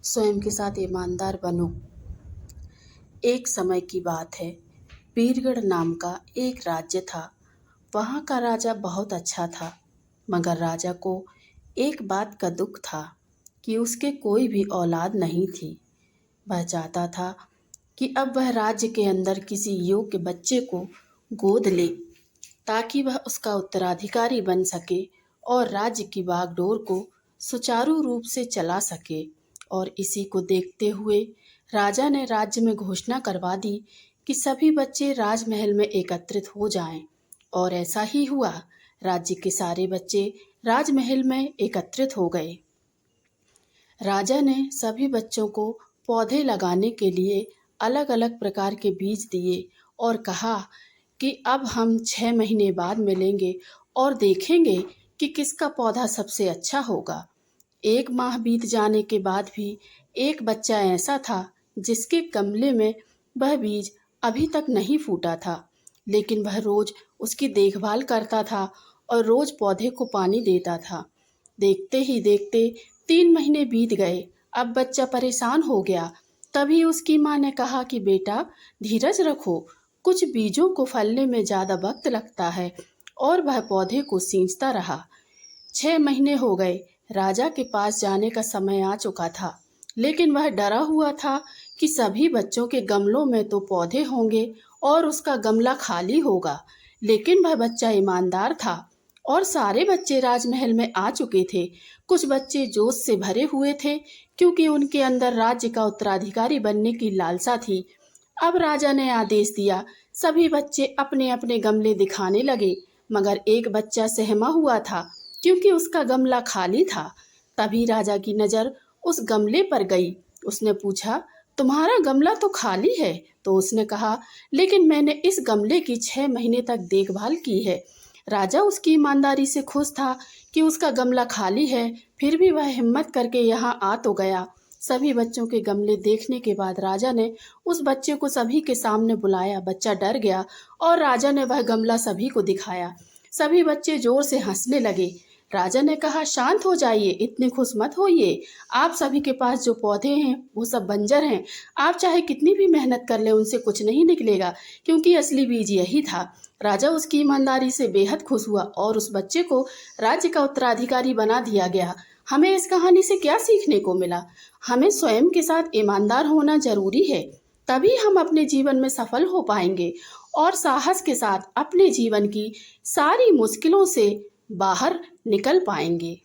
स्वयं के साथ ईमानदार बनो। एक समय की बात है, वीरगढ़ नाम का एक राज्य था। वहाँ का राजा बहुत अच्छा था, मगर राजा को एक बात का दुख था कि उसके कोई भी औलाद नहीं थी। वह चाहता था कि अब वह राज्य के अंदर किसी योग्य बच्चे को गोद ले, ताकि वह उसका उत्तराधिकारी बन सके और राज्य की बागडोर को सुचारू रूप से चला सके। और इसी को देखते हुए राजा ने राज्य में घोषणा करवा दी कि सभी बच्चे राजमहल में एकत्रित हो जाएं। और ऐसा ही हुआ। राज्य के सारे बच्चे राजमहल में एकत्रित हो गए। राजा ने सभी बच्चों को पौधे लगाने के लिए अलग अलग प्रकार के बीज दिए और कहा कि अब हम 6 महीने बाद मिलेंगे और देखेंगे कि किसका पौधा सबसे अच्छा होगा। 1 माह बीत जाने के बाद भी एक बच्चा ऐसा था जिसके गमले में वह बीज अभी तक नहीं फूटा था, लेकिन वह रोज उसकी देखभाल करता था और रोज पौधे को पानी देता था। देखते ही देखते 3 महीने बीत गए। अब बच्चा परेशान हो गया। तभी उसकी माँ ने कहा कि बेटा, धीरज रखो, कुछ बीजों को फलने में ज़्यादा वक्त लगता है। और वह पौधे को सींचता रहा। 6 महीने हो गए। राजा के पास जाने का समय आ चुका था, लेकिन वह डरा हुआ था कि सभी बच्चों के गमलों में तो पौधे होंगे और उसका गमला खाली होगा। लेकिन वह बच्चा ईमानदार था और सारे बच्चे राजमहल में आ चुके थे। कुछ बच्चे जोश से भरे हुए थे, क्योंकि उनके अंदर राज्य का उत्तराधिकारी बनने की लालसा थी। अब राजा ने आदेश दिया, सभी बच्चे अपने अपने गमले दिखाने लगे, मगर एक बच्चा सहमा हुआ था, क्योंकि उसका गमला खाली था। तभी राजा की नज़र उस गमले पर गई। उसने पूछा, तुम्हारा गमला तो खाली है। तो उसने कहा, लेकिन मैंने इस गमले की 6 महीने तक देखभाल की है। राजा उसकी ईमानदारी से खुश था कि उसका गमला खाली है, फिर भी वह हिम्मत करके यहाँ आ तो गया। सभी बच्चों के गमले देखने के बाद राजा ने उस बच्चे को सभी के सामने बुलाया। बच्चा डर गया और राजा ने वह गमला सभी को दिखाया। सभी बच्चे जोर से हंसने लगे। राजा ने कहा, शांत हो जाइए, इतने खुश मत होइए। आप सभी के पास जो पौधे हैं वो सब बंजर हैं। आप चाहे कितनी भी मेहनत कर ले, उनसे कुछ नहीं निकलेगा, क्योंकि असली बीज यही था। राजा उसकी ईमानदारी से बेहद खुश हुआ और उस बच्चे को राज्य का उत्तराधिकारी बना दिया गया। हमें इस कहानी से क्या सीखने को मिला? हमें स्वयं के साथ ईमानदार होना जरूरी है, तभी हम अपने जीवन में सफल हो पाएंगे और साहस के साथ अपने जीवन की सारी मुश्किलों से बाहर निकल पाएंगे।